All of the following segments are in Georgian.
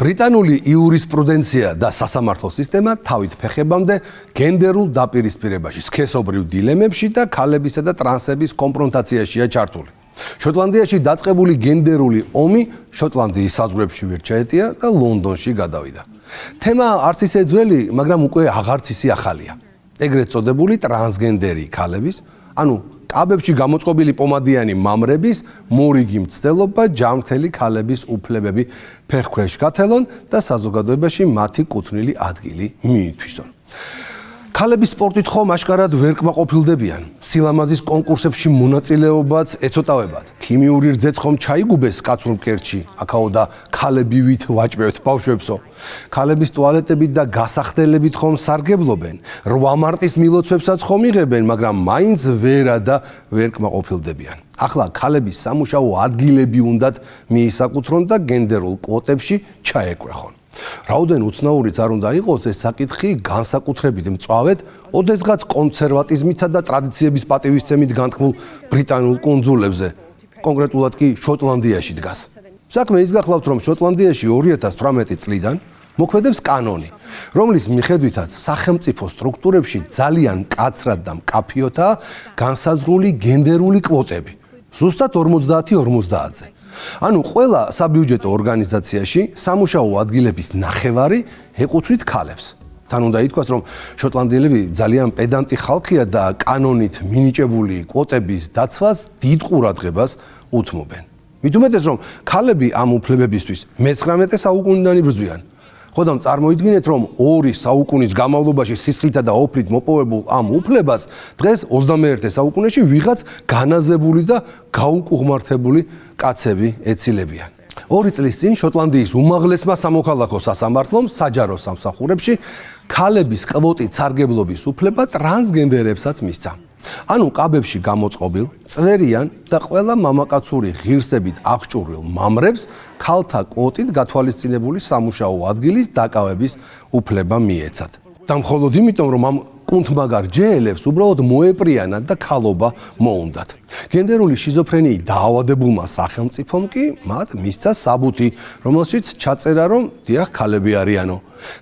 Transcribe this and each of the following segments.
ბრიტანული იურისპრუდენცია და სასამართლო სისტემა თავით ფეხებამდე გენდერულ დაპირისპირებაში, სქესობრივ დილემებში და ქალებისა და ტრანსების კონფრონტაციაშია ჩართული. შოტლანდიაში დაწყებული გენდერული ომი შოტლანდიის საზღვრებში ვერ ჩაეტია და ლონდონში გადავიდა. თემა არც ისე ძველი, მაგრამ უკვე აღარც ისე ახალია. ეგრეთ წოდებული ტრანსგენდერი ქალების, ანუ კაბებში გამოწყობილი პომადიანი მამრების მორიგი მცდელობა ჯანმრთელი ქალების უფლებები ფეხქვეშ გათელონ და საზოგადოებაში მათი კუთვნილი ადგილი მიითვისონ. ქალების სპორტით ხომ აშკარად ვერ კმაყოფილდებიან. სილამაზის კონკურსებში მონაწილეობაც ეცოტავებათ. ქიმიური რძეც ხომ ჩაიგუბეს კაცურ მკერდში, აქაო და ქალები ვით ვაჭმევთ ბავშვებსო. ქალების ტუალეტებით და გასახდელებით ხომ სარგებლობენ. 8 მარტის მილოცვებსაც ხომ იღებენ, მაგრამ მაინც ვერა და ვერ კმაყოფილდებიან. ახლა ქალების სამუშაო ადგილები უნდათ მიისაკუთრონ და გენდერულ კვოტებში ჩაეკვეხონ. რაოდენ უცნაურიც არ უნდა იყოს ეს საკითხი განსაკუთრებით მწვავედ ოდესღაც კონსერვატიზმითა და ტრადიციების პატივისცემით განთქმულ ბრიტანულ კუნძულებზე, კონკრეტულად კი შოტლანდიაში დგას. საქმე ის გახლავთ, რომ შოტლანდიაში 2018 წლიდან მოქმედებს კანონი, რომლის მიხედვითაც სახელმწიფო სტრუქტურებში ძალიან მკაცრად და მკაფიოდაა განსაზღვრული გენდერული კვოტები, ზუსტად 50-50-ზე. ანუ ყველა საბიუჯეტო ორგანიზაციაში სამუშაო ადგილების ნახევარი ეკუთვნით ქალებს. თან უნდა ითქვას, რომ შოტლანდიელები ძალიან პედანტი ხალხია და კანონით მინიჭებული კვოტების დაცვას დიდ ყურადღებას უთმობენ. მით უმეტეს, რომ ქალები ამ უფლებებისთვის მე-19 საუკუნიდან იბრძვიან. ხოდამ წარმოიდგინეთ, რომ 2 საუკუნის განმავლობაში სისხლითა და ოფლით მოპოვებულ ამ უფლებას დღეს 21 საუკუნეში ვიღაც განაზებული და გაუკუღმართებული კაცები ეცილებიან. 2 წლის წინ შოტლანდიის უმაღლესმა სამოქალაქო სასამართლომ საჯარო სამსახურებში ქალების კვოტით სარგებლობის უფლება ტრანსგენდერებსაც მისცა. ანუ კაბებში გამოწყობილ, წვერიან და ყველა მამაკაცური ღირსებით აღჭურვილ მამრებს ქალთა კვოტით გათვალისწინებული სამუშაო ადგილის დაკავების უფლება მიეცათ. და მხოლოდ იმიტომ, რომ ამ კუნთმაგარ ჯეელებს უბრალოდ მოეპრიანათ და ქალობა მოუნდათ. გენდერული შიზოფრენიით დაავადებულმა სახელმწიფომ კი მათ მისცა საბუთი, რომელშიც ჩაწერა, რომ დიახ, ქალები არიანო.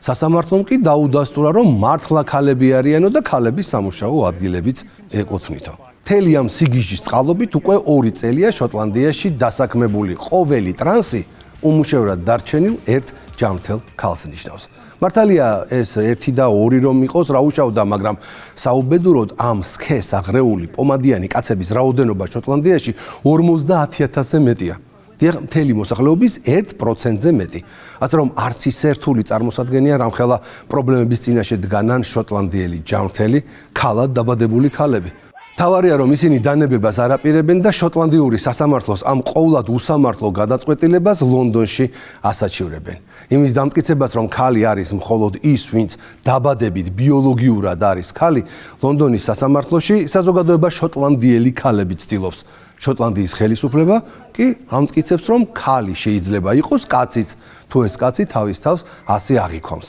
სასამართლომ კი დაუდასტურა, რომ მართლა ქალები არიანო და ქალების სამუშაო ადგილებიც ეკუთვნითო. მთელი ამ სიგიჟის წყალობით უკვე 2 წელია შოტლანდიაში დასაქმებული ყოველი ტრანსი უმუშევრად დარჩენილ ერთ ჯანმრთელ ქალს ნიშნავს. მართალია ეს 1 და 2 რომ იყოს რა უშავდა, მაგრამ საუბედუროდ ამ სქეს აღრეული პომადიანი კაცების რაოდენობა შოტლანდიაში 50,000-ზე მეტია. დიახ, მთელი მოსახლეობის 1%-ზე მეტი. ასე რომ არც ისე რთული წარმოსადგენია რამხელა პრობლემების წინაშე დგანან შოტლანდიელი ჯანმრთელი ქალად დაბადებული ქალები. თავარია, რომ ისინი დანებებას არ აპირებენ და შოტლანდიური სასამართლოს ამ ყოვლად უსამართლო გადაწყვეტილებას ლონდონში ასაჩივრებენ. იმის დამტკიცებას, რომ ქალი არის მხოლოდ ის, ვინც დაბადებით ბიოლოგიურად არის ქალი, ლონდონის სასამართლოში საზოგადოება შოტლანდიელი ქალები ცდილობს. შოტლანდიის ხელისუფლება კი ამტკიცებს, რომ ქალი შეიძლება იყოს კაციც, თუ ეს კაცი თავის თავს ასე აღიქონს.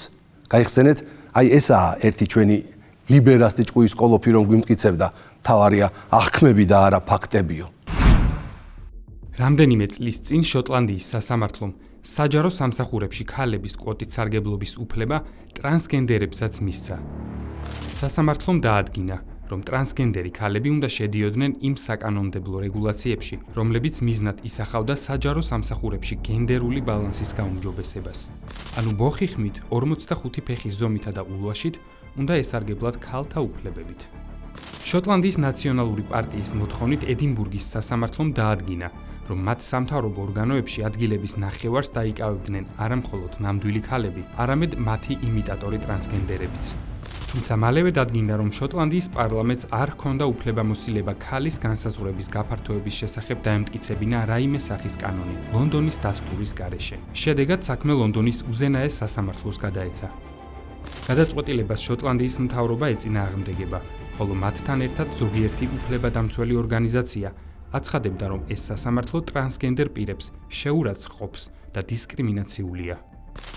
გაიხსენეთ, აი ესაა ერთი ჩვენი ლიბერასტი ჭკუის კოლოფი, რომ გვიმტკიცებდა, თავარია აღქმები და არა ფაქტებიო. რამდენიმე წლის წინ შოტლანდიის სასამართლომ საჯარო სამსახურებში ქალების კვოტით სარგებლობის უფლება ტრანსგენდერებსაც მისცა. სასამართლომ დაადგინა, რომ ტრანსგენდერი ქალები უნდა შედიოდნენ იმ საკანონმდებლო რეგულაციებში, რომლებიც მიზნად ისახავდა საჯარო სამსახურებში გენდერული ბალანსის გაუმჯობესებას. ანუ ბოხი ხმით 45 ფეხის ზომითა და ულვაშით უნდა ესარგებლად ქალთა უფლებებით. შოტლანდიის ნაციონალური პარტიის მოთხოვნით ედინბურგის სასამართლომ დაადგინა, რომ მათ სამთავრობო ორგანოებში ადგილების ნახევარს დაიკავებდნენ არა მხოლოდ ნამდვილი ქალები, არამედ მათი იმიტატორი ტრანსგენდერებიც. თუმცა მალევე დადგინდა, რომ შოტლანდიის პარლამენტს არ ჰქონდა უფლებამოსილება ქალის განსაზღვრების გაფართოების შესახებ დაემტკიცებინა რაიმე სახის კანონი ლონდონის დასტურის გარეშე. შედეგად საქმე ლონდონის უზენაეს სასამართლოს გადაეცა. გადაწყვეტილებას შოტლანდიის მთავრობა ეწინააღმდეგება, ხოლო მათთან ერთად ზოგიერთი უფლებადამცველი ორგანიზაცია აცხადებდა, რომ ეს სასამართლო ტრანსგენდერ პირებს შეურაცხ ყოფს და დისკრიმინაციულია.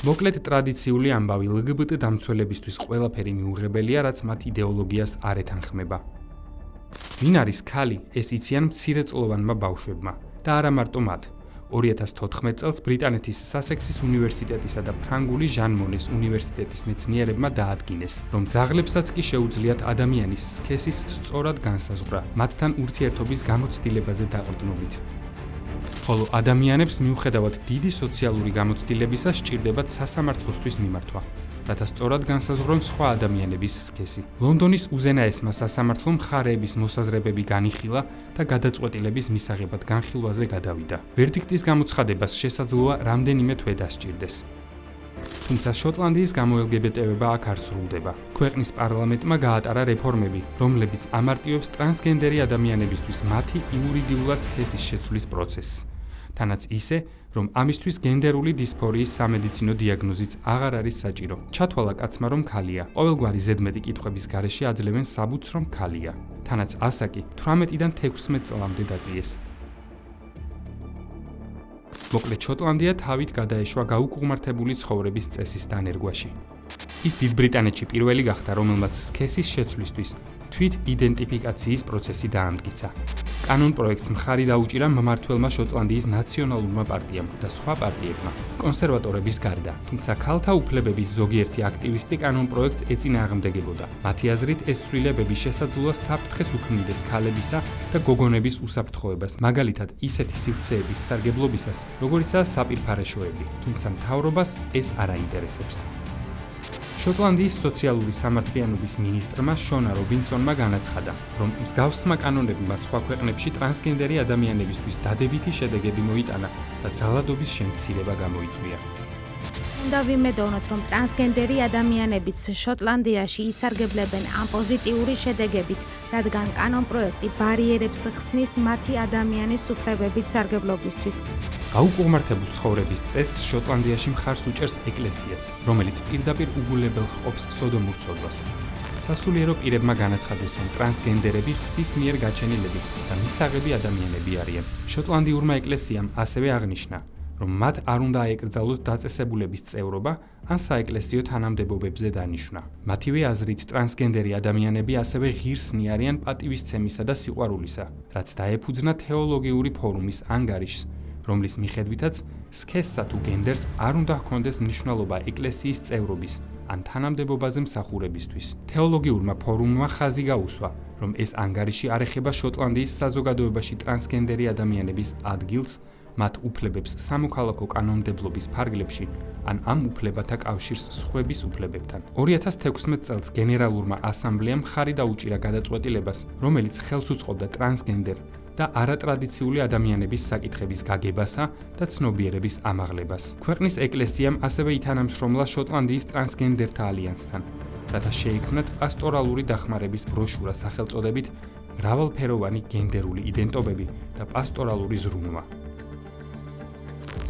მოკლედ ტრადიციული ამბავი LGBT დამცველებისთვის ყველაფერი მიუღებელია, რაც მათ იდეოლოგიას არ ეთანხმება. ვინ არის ქალი, ეს იციან მცირეწლოვანმა ბავშვებმა და არა მარტო მათ. 2014 წელს ბრიტანეთის სასექსის უნივერსიტეტისა და ფრანგული ჟან მონეს უნივერსიტეტის მეცნიერებმა დაადგინეს, რომ ძაღლებსაც კი შეუძლიათ ადამიანის სქესის სწორად განსაზღვრა, მათთან ურთიერთობის გამოცდილებაზე დაყრდნობით. ხოლო ადამიანებს მიუხედავად დიდი სოციალური გამოცდილებისა სჭირდებათ სასამართლოსთვის მიმართვა, რათა სწორად განსაზღვრონ სხვა ადამიანების სქესი. ლონდონის უზენაესმა სასამართლომ მხარეების მოსაზრებები განიხილა და გადაწყვეტილების მისაღებად განხილვაზე გადავიდა. ვერდიქტის გამოცხადებას შესაძლოა რამდენიმე თვე დასჭირდეს. თუმცა შოტლანდიის გამოელგებეტევება აქ არ სრულდება. ქვეყნის პარლამენტმა გაატარა რეფორმები, რომლებიც ამარტივებს ტრანსგენდერი ადამიანებისთვის მათი იურიდიულად სქესის შეცვლის პროცესს. თანაც ისე, რომ ამისთვის გენდერული დისფორიის სამედიცინო დიაგნოზიც აღარ არის საჭირო. ჩათვალა კაცმა, რომ ქალია. ყოველგვარი ზედმეტი კითხვების გარეშე აძლევენ საბუთს, რომ ქალია. თანაც ასაკი 18-დან 16 წლამდე დაძიეს. მოკლედ შოტლანდია თავით გადაეშვა გაუკუღმართებული ცხოვრების წესის დანერგვაში. ის დიდ ბრიტანეთში პირველი გახდა, რომელმაც სქესის შეცვლისთვის თვით იდენტიფიკაციის პროცესი დაამტკიცა. კანონ პროექტს მხარი დაუჭირა მმართველმა შოტლანდიის ნაციონალურმა პარტიამ და სხვა პარტიებმა, კონსერვატორების გარდა. თუმცა ქალთა უფლებების ზოგიერთი აქტივისტი კანონ პროექტს ეწინააღმდეგებოდა. მათი აზრით, ეს ცვლილებები შესაძლოა საფრთხეს უქმნიდეს ქალებისა და გოგონების უსაფრთხოებას, მაგალითად ისეთი სივრცეების სარგებლობისას, როგორიცაა საპირფარეშოები, თუმცა მთავრობას ეს არ აინტერესებს. შოტლანდიის სოციალური სამართლიანობის მინისტრმა შონა რობინსონმა განაცხადა, რომ მსგავსმა კანონებმა სხვა ქვეყნებში ტრანსგენდერი ადამიანებისთვის დადებითი შედეგები მოიტანა და ძალადობის შემცირება გამოიწვია. უნდა ვიმედოვნოთ, რომ ტრანსგენდერი ადამიანებიც შოტლანდიაში ისარგებლებენ ამ პოზიტიური შედეგებით, რადგან კანონ პროექტი ბარიერებს ხსნის მათი ადამიანის უფლებებით სარგებლობისთვის. გაუკუღმართებულ ცხოვრების წესს შოტლანდიაში მხარს უჭერს ეკლესიაც, რომელიც პირდაპირ უგულებელ ჰყოფს სოდომურ ცოდვას. სასულიერო პირებმა განაცხადეს, რომ ტრანსგენდერები ღვთის მიერ გაჩენილები და მისაღები ადამიანები არიან. შოტლანდიურმა ეკლესიამ ასევე აღნიშნა, რომ მათ არ უნდა აეკრძალოთ დაწესებულების წევრობა ან საეკლესიო თანამდებობებზე დანიშვნა. მათივე აზრით, ტრანსგენდერი ადამიანები ასევე ღირსნი არიან პატივისცემისა და სიყვარულისა, რაც დაეფუძნა თეოლოგიური ფორუმის ანგარიშს, რომლის მიხედვითაც სქესსა თუ გენდერს არ უნდა ჰქონდეს მნიშვნელობა ეკლესიის წევრობის ან თანამდებობაზე მსახურებისთვის. თეოლოგიურმა ფორუმმა ხაზი გაუსვა, რომ ეს ანგარიში არ ეხება შოტლანდიის საზოგადოებაში ტრანსგენდერი ადამიანების ადგილს, მათ უფლებებს სამოქალაქო კანონმდებლობის ფარგლებში ან ამ უფლებათა კავშირს სხვების უფლებებთან. 2016 წელს გენერალურმა ასამბლეამ მხარი დაუჭირა გადაწყვეტილებას, რომელიც ხელს უწყობდა ტრანსგენდერ და არატრადიციული ადამიანების საკითხების გაგებასა და ცნობიერების ამაღლებას. ქვეყნის ეკლესიამ ასევე ითანამშრომლა შოტლანდიის ტრანსგენდერთა ალიანსთან, რათა შეექმნათ პასტორალური დახმარების ბროშურა სახელწოდებით მრავალფეროვანი გენდერული იდენტობები და პასტორალური ზრუნვა.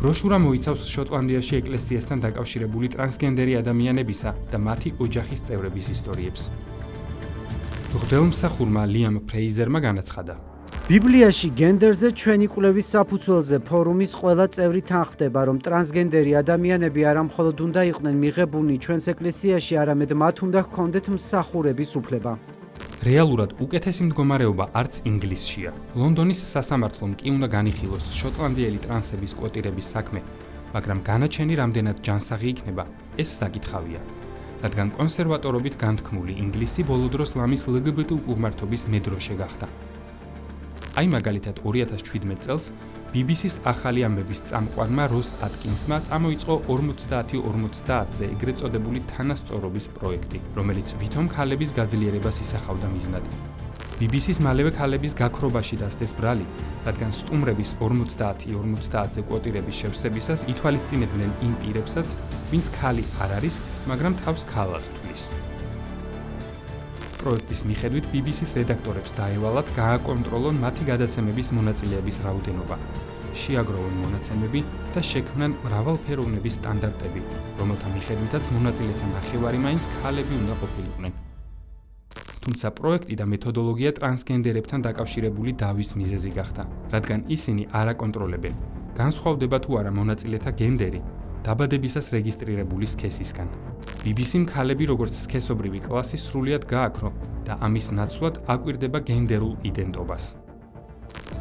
ბროშურა მოიცავს შოტლანდიაში ეკლესიასთან დაკავშირებული ტრანსგენდერი ადამიანებისა და მათი ოჯახის წევრების ისტორიებს. მღვდელმსახურმა ლიამ ფრეიზერმა განაცხადა, ბიბლიაში გენდერზე ჩვენი კვლევის საფუძველზე ფორუმის ყველა წევრი თანხმდება, რომ ტრანსგენდერი ადამიანები არა მხოლოდ უნდა იყვნენ მიღებულნი ჩვენს ეკლესიაში, არამედ მათ უნდა ჰქონდეთ მსახურების უფლება. რეალურად უკეთესი მდგომარეობა არც ინგლისშია. ლონდონის სასამართლომ კი უნდა განიხილოს შოტლანდიელი ტრანსების კვოტირების საქმე, მაგრამ განაჩენი რამდენად ჯანსაღი იქნება, ეს საკითხავია. რადგან კონსერვატორობით განთქმული ინგლისი ბოლო დროს ლამის LGBT უკუღმართობის მედროშე გახდა. აი მაგალითად 2017 წელს BBC-ს ახალი ამბების წამყვანმა როს ატკინსმა წამოიწყო 50-50-ზე ეგრეთ წოდებული თანასწორობის პროექტი, რომელიც ვითომ ქალების გაძლიერებას ისახავდა მიზნად. BBC-ს მალევე ქალების გაქრობაში დასდეს ბრალი, რადგან სტუმრების 50-50-ზე კვოტირების შევსებისას ითვალისწინებდნენ იმ პირებსაც, ვინც ქალი არ არის, მაგრამ თავს ქალად თვლის. პროექტის მიხედვით BBC-ს რედაქტორებს დაევალათ გააკონტროლონ მათი გადაცემების მონაწილეების რაოდენობა, შეაგროვონ მონაცემები და შექმნან მრავალფეროვნების სტანდარტები, რომელთა მიხედვითაც მონაწილეთა ნახევარი მაინც ქალები უნდა ყოფილიყვნენ. თუმცა პროექტი და მეთოდოლოგია ტრანსგენდერებთან დაკავშირებული დავის მიზეზი გახდა, რადგან ისინი არ აკონტროლებენ, განსხვავდება თუ არა მონაწილეთა გენდერი დაბადებისას რეგისტრირებული სქესისგან. BBC-მ ქალები როგორც სქესობრივი კლასი სრულიად გააქრო და ამის ნაცვლად აკვირდება გენდერულ იდენტობას.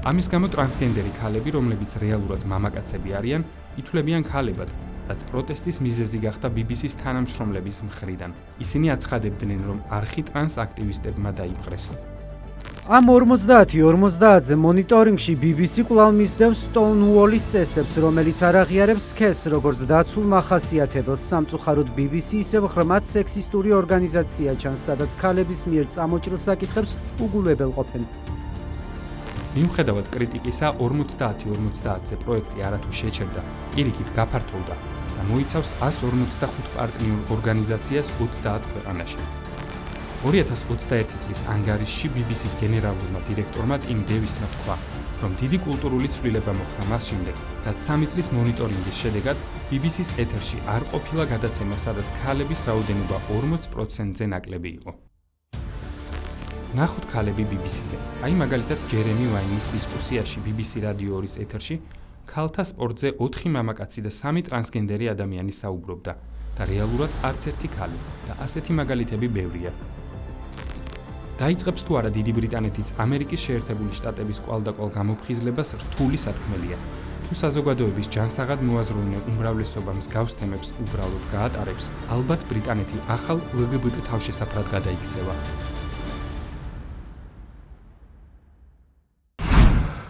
ამის გამო ტრანსგენდერი ქალები, რომლებიც რეალურად მამაკაცები არიან, ითვლებიან ქალებად, რაც პროტესტის მიზეზი გახდა BBC-ს თანამშრომლების მხრიდან. ისინი აცხადებდნენ, რომ არხი ტრანს აქტივისტებმა დაიპყრეს. ამ 50-50-ზე მონიტორინგში BBC კვლავ მისდევს Stonewall-ის წესებს, რომელიც არ აღიარებს სქესს როგორც დაცულ მახასიათებელს. სამწუხაროდ BBC ისევ ღრმად სექსისტური ორგანიზაცია ჩანს, სადაც ქალების მიერ წამოჭრილ საკითხებს უგულებელყოფენ. მიუხედავად კრიტიკისა, 50-50-ზე პროექტი არათუ შეჩერდა, პირიქით გაფართოვდა და მოიცავს 155 პარტნიორ ორგანიზაციას 30 ქვეყანაში. 2021 წლის ანგარიშში BBC-ს გენერალურმა დირექტორმა ტიმ დევისმა თქვა, რომ დიდი კულტურული ცვლილება მოხდა მას შემდეგ, რაც 3 წლის მონიტორინგის შედეგად BBC-ს ეთერში არ ყოფილა გადაცემა, სადაც ქალების რაოდენობა 40%-ზე ნაკლები იყო. ნახოთ ქალები BBC-ზე. აი მაგალითად ჯერემი ვაინის დისკუსიაში BBC რადიო 2-ის ეთერში ქალთა სპორტზე 4 მამაკაცი და 3 ტრანსგენდერი ადამიანი საუბრობდა და რეალურად არც ერთი ქალი და ასეთი მაგალითები ბევრია. დაიწყებს თუ არა დიდი ბრიტანეთის ამერიკის შეერთებული შტატების კვალდაკვალ გამოფხიზლებას რთული სათქმელია. თუ საზოგადოების ჯანსაღად მოაზროვნე უმრავლესობა მსგავს თემებს უბრალოდ გაატარებს, ალბათ ბრიტანეთი ახალ LGBT თავშესაფრად გადაიქცევა.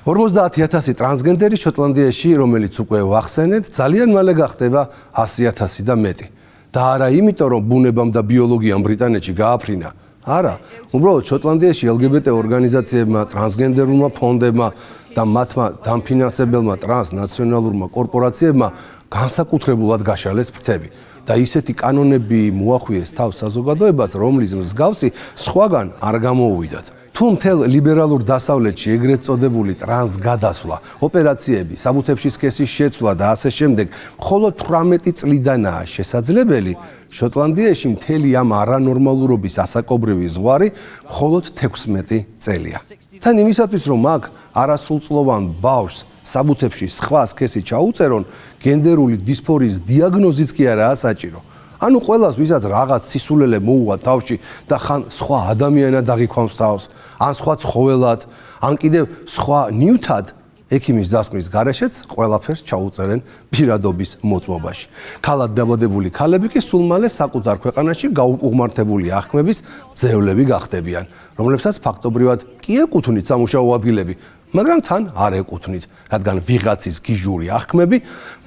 50,000 ტრანსგენდერი შოტლანდიაში, რომელიც უკვე ვახსენეთ, ძალიან მალე გახდება 100,000 და მეტი. და არა იმიტომ, რომ ბუნებამ და ბიოლოგიამ ბრიტანეთში გააფრინა. არა, უბრალოდ შოტლანდიაში LGBT ორგანიზაციებმა, ტრანსგენდერულმა ფონდებმა და მათმა დამფინანსებელმა ტრანსნაციონალურმა კორპორაციებმა განსაკუთრებულად გაშალეს ფრთები და ისეთი კანონები მოახვიეს თავს საზოგადოებას, რომლის მსგავსი სხვაგან არ გამოუვიდათ. თუ მთელ ლიბერალურ დასავლეთში ეგრეთ წოდებული ტრანს გადასვლა, ოპერაციები, საბუთებში სქესის შეცვლა და ასე შემდეგ, მხოლოდ 18 წლიდანაა შესაძლებელი, შოტლანდიაში მთელი ამ არანორმალურობის ასაკობრივი ზღვარი მხოლოდ 16 წელია. თან იმისათვის, რომ აქ არასრულწლოვან ბავშვს საბუთებში სხვა სქესი ჩაუწერონ, გენდერული დისფორიის დიაგნოზიც კი არაა საჭირო. ანუ ყველას, ვისაც რაღაც სისულელე მოუვა თავში და ხან სხვა ადამიანად აღიქვამს თავს, ან სხვა ცხოველად, ან კიდევ სხვა ნივთად, ექიმის დასკვნის გარეშეც ყველაფერს ჩაუწერენ პირადობის მოწმობაში. ქალად დაბადებული ქალები კი სულ მალე საკუთარ ქვეყანაში გაუკუღმართებული აღქმების მძევლები გახდებიან, რომლებსაც ფაქტობრივად კი ეკუთვნით სამუშაო ადგილები, მაგრამ თან არ ეკუთვნით, რადგან ვიღაცის გიჟური აღქმები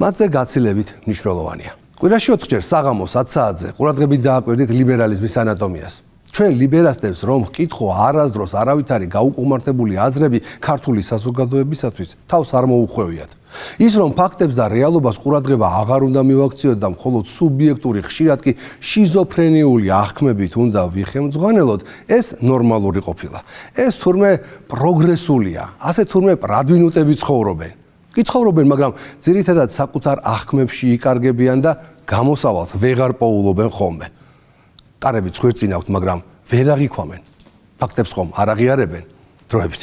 მათზე გაცილებით მნიშვნელოვანია. კვირაში 4 ჯერ საღამოს 10 საათზე ყურადღებით დააკვირდით ლიბერალიზმის ანატომიას. ჩვენ ლიბერალისტებს რომ ҳკითხო არასდროს არავითარი გაუკუღმართებული აზრები ქართული საზოგადოებისათვის თავს არ მოუხვევიათ. ის რომ ფაქტებს და რეალობას ყურადღება აღარ უნდა მივაქციოთ და მხოლოდ სუბიექტური, ხშირად კი შიზოფრენიული აღქმებით უნდა ვიხემძღვანელოთ, ეს ნორმალური ყოფილა. ეს თურმე პროგრესულია, ასე თურმე პრადვინუტები ცხოვრობენ. კი ცხოვრობენ, მაგრამ ძირითადად საკუთარ აღქმებში იკარგებიან და გამოსავალს ვეღარ პოულობენ ხოლმე. კარები ცხვირწინ აქვთ, მაგრამ ვერ აღიქვამენ. ფაქტებს ხომ არ აღიარებენ? დროებით.